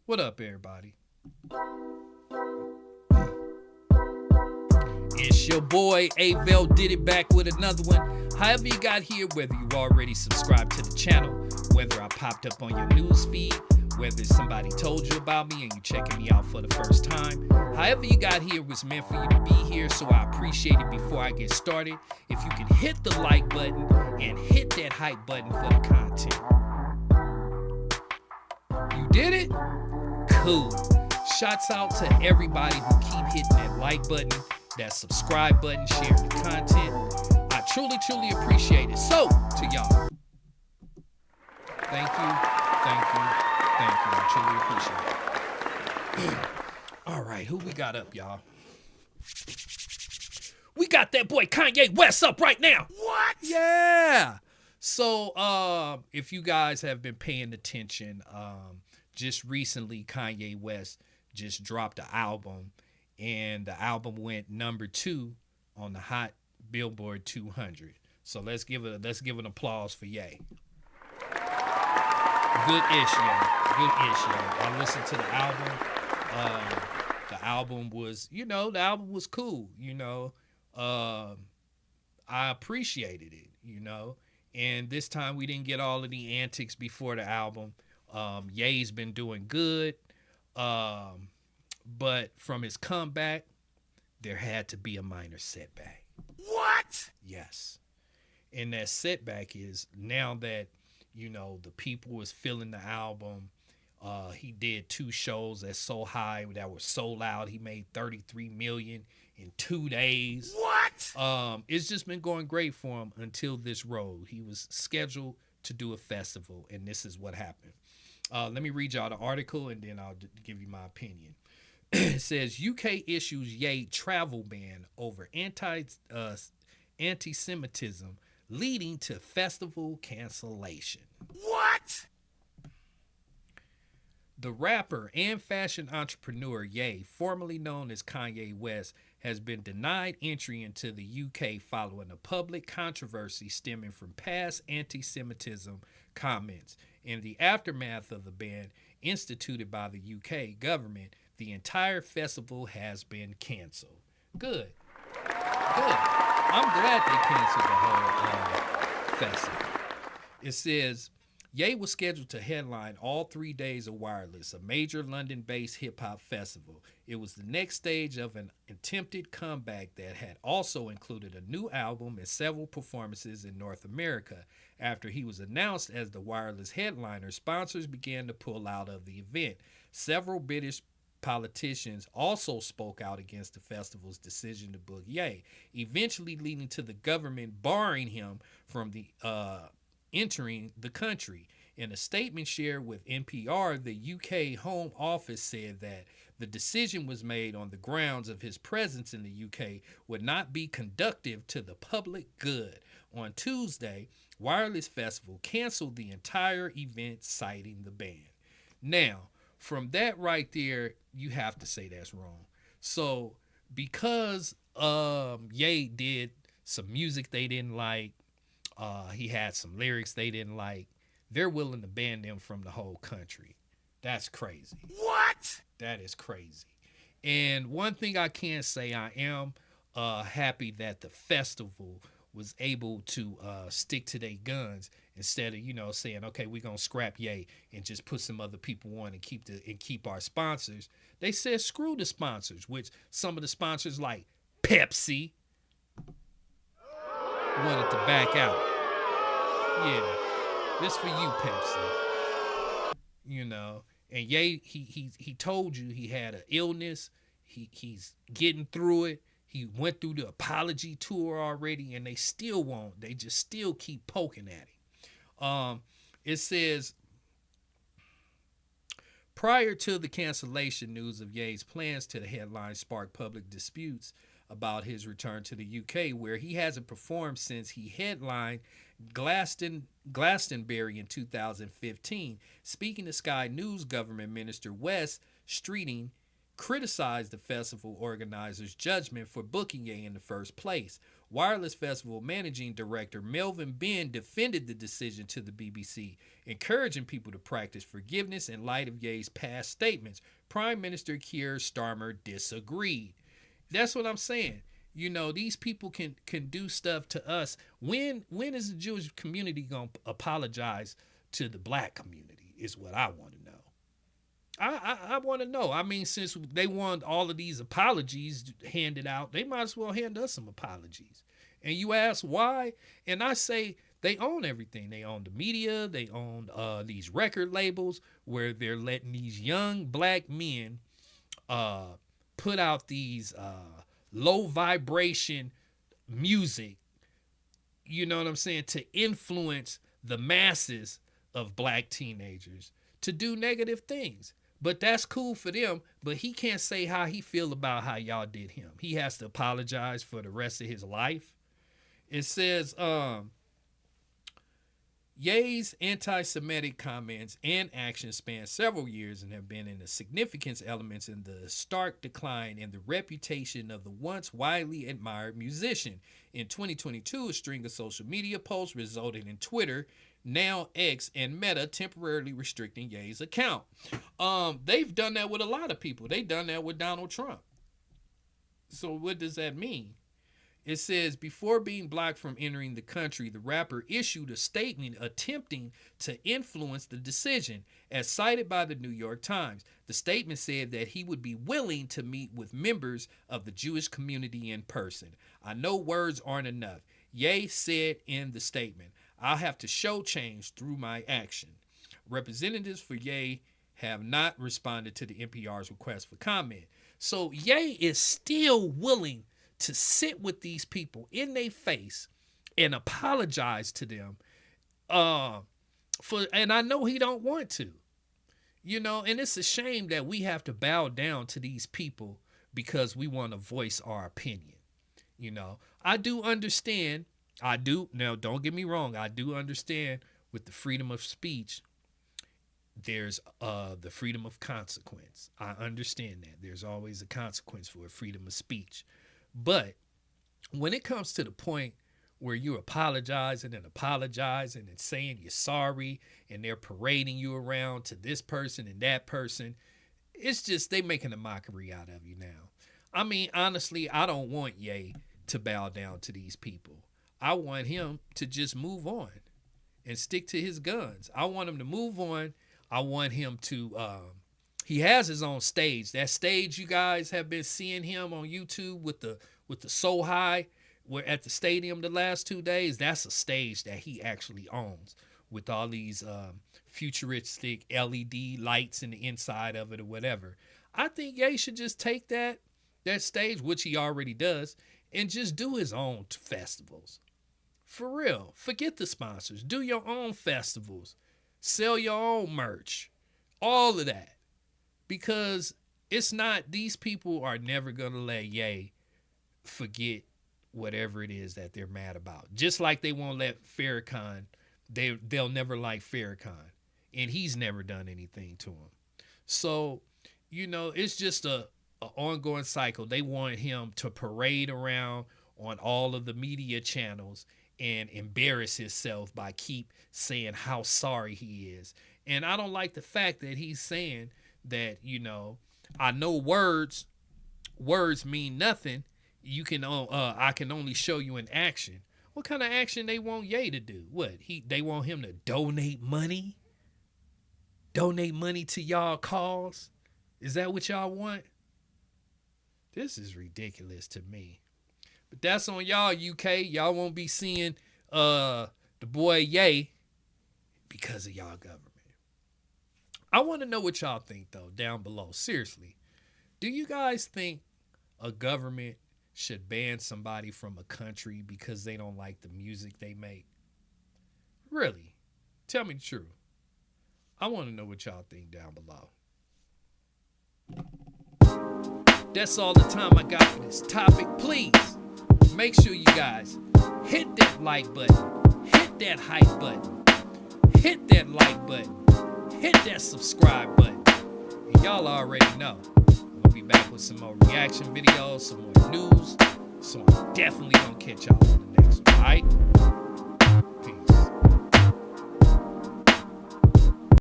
What up, everybody? It's your boy Avel did it back with another one. However you got here, whether you already subscribed to the channel, whether I popped up on your news feed, whether somebody told you about me and you checking me out for the first time. However you got here was meant for you to be here, so I appreciate it. Before I get started, if you can hit the like button and hit that hype button for the content. You did it? Cool. Shouts out to everybody who keep hitting that like button, that subscribe button, sharing the content. I truly, truly appreciate it. So, to y'all, thank you, thank you, thank you. I truly appreciate it. All right, who we got up, y'all? We got that boy Kanye West up right now. What? Yeah. So, if you guys have been paying attention, just recently Kanye West just dropped an album, and the album went number 2 on the Hot Billboard 200. So let's give an applause for Ye. Good ish, y'all. Good ish, y'all. I listened to the album. The album was cool. I appreciated it. And this time we didn't get all of the antics before the album. Ye's been doing good. But from his comeback, there had to be a minor setback. What? Yes. And that setback is now that, the people was feeling the album. He did 2 shows at So High that were sold out. He made $33 million in 2 days. What? It's just been going great for him until this road. He was scheduled to do a festival, and this is what happened. Let me read y'all the article, and then I'll give you my opinion. It says UK issues Ye travel ban over anti-Semitism leading to festival cancellation. What? The rapper and fashion entrepreneur Ye, formerly known as Kanye West, has been denied entry into the UK following a public controversy stemming from past anti-Semitism comments. In the aftermath of the ban instituted by the UK government, the entire festival has been canceled. Good. I'm glad they canceled the whole festival. It says, Ye was scheduled to headline all 3 days of Wireless, a major London-based hip-hop festival. It was the next stage of an attempted comeback that had also included a new album and several performances in North America. After he was announced as the Wireless headliner, sponsors began to pull out of the event. Several British politicians also spoke out against the festival's decision to book Ye, eventually leading to the government barring him from entering the country. In a statement shared with NPR, the UK Home Office said that the decision was made on the grounds of his presence in the UK would not be conducive to the public good. On Tuesday, Wireless Festival canceled the entire event, citing the ban. Now, from that right there, you have to say that's wrong. So, because Ye did some music they didn't like, he had some lyrics they didn't like, they're willing to ban them from the whole country. That's crazy. What? That is crazy. And one thing I can say, I am happy that the festival was able to stick to their guns instead of saying, okay, we're gonna scrap Ye and just put some other people on and keep our sponsors. They said screw the sponsors, which some of the sponsors like Pepsi wanted to back out. Yeah, this for you, Pepsi. And Ye, he told you he had an illness. He's getting through it. He went through the apology tour already, and they still won't. They just still keep poking at him. It says, prior to the cancellation, news of Ye's plans to the headline sparked public disputes about his return to the UK, where he hasn't performed since he headlined Glastonbury in 2015. Speaking to Sky News, Government Minister Wes Streeting criticized the festival organizers' judgment for booking Ye in the first place. Wireless Festival managing director Melvin Ben defended the decision to the BBC, encouraging people to practice forgiveness in light of Ye's past statements. Prime Minister Keir Starmer disagreed. That's what I'm saying. You know, these people can do stuff to us. When is the Jewish community gonna apologize to the black community? Is what I want to know. I want to know. I mean, since they want all of these apologies handed out, they might as well hand us some apologies. And you ask why, and I say they own everything. They own the media. They own these record labels where they're letting these young black men put out these low vibration music, you know what I'm saying, to influence the masses of black teenagers to do negative things. But that's cool for them, but he can't say how he feel about how y'all did him. He has to apologize for the rest of his life. It says Ye's anti-Semitic comments and actions span several years and have been in the significant elements in the stark decline in the reputation of the once widely admired musician. In 2022, a string of social media posts resulted in Twitter, now X, and Meta temporarily restricting Ye's account. They've done that with a lot of people. They've done that with Donald Trump. So what does that mean? It says, before being blocked from entering the country, the rapper issued a statement attempting to influence the decision. As cited by the New York Times, the statement said that he would be willing to meet with members of the Jewish community in person. I know words aren't enough. Ye said in the statement, I'll have to show change through my action. Representatives for Ye have not responded to the NPR's request for comment. So Ye is still willing to sit with these people in their face and apologize to them and I know he don't want to, you know, and it's a shame that we have to bow down to these people because we want to voice our opinion. You know, I do understand. Now don't get me wrong, I do understand with the freedom of speech there's the freedom of consequence. I understand that there's always a consequence for a freedom of speech. But when it comes to the point where you're apologizing and saying you're sorry and they're parading you around to this person and that person, it's just they making a mockery out of you now. I mean, honestly, I don't want Ye to bow down to these people. I want him to just move on and stick to his guns. I want him to move on. I want him to he has his own stage. That stage you guys have been seeing him on YouTube with the So High, where at the stadium the last 2 days, that's a stage that he actually owns with all these futuristic LED lights in the inside of it or whatever. I think Ye should just take that stage, which he already does, and just do his own festivals. For real. Forget the sponsors. Do your own festivals. Sell your own merch. All of that. Because it's not, these people are never going to let Ye forget whatever it is that they're mad about. Just like they won't let Farrakhan, they'll never like Farrakhan. And he's never done anything to him. So, you know, it's just a ongoing cycle. They want him to parade around on all of the media channels and embarrass himself by keep saying how sorry he is. And I don't like the fact that he's saying that, you know, I know words mean nothing. You can I can only show you an action. What kind of action they want Ye to do? What? They want him to donate money? Donate money to y'all cause? Is that what y'all want? This is ridiculous to me. But that's on y'all, UK. Y'all won't be seeing the boy Ye because of y'all government. I want to know what y'all think, though, down below. Seriously. Do you guys think a government should ban somebody from a country because they don't like the music they make? Really? Tell me the truth. I want to know what y'all think down below. That's all the time I got for this topic. Please make sure you guys hit that like button, hit that hype button, hit that like button, hit that subscribe button. And y'all already know. We'll be back with some more reaction videos, some more news, So I'm definitely gonna catch y'all on the next one. All right.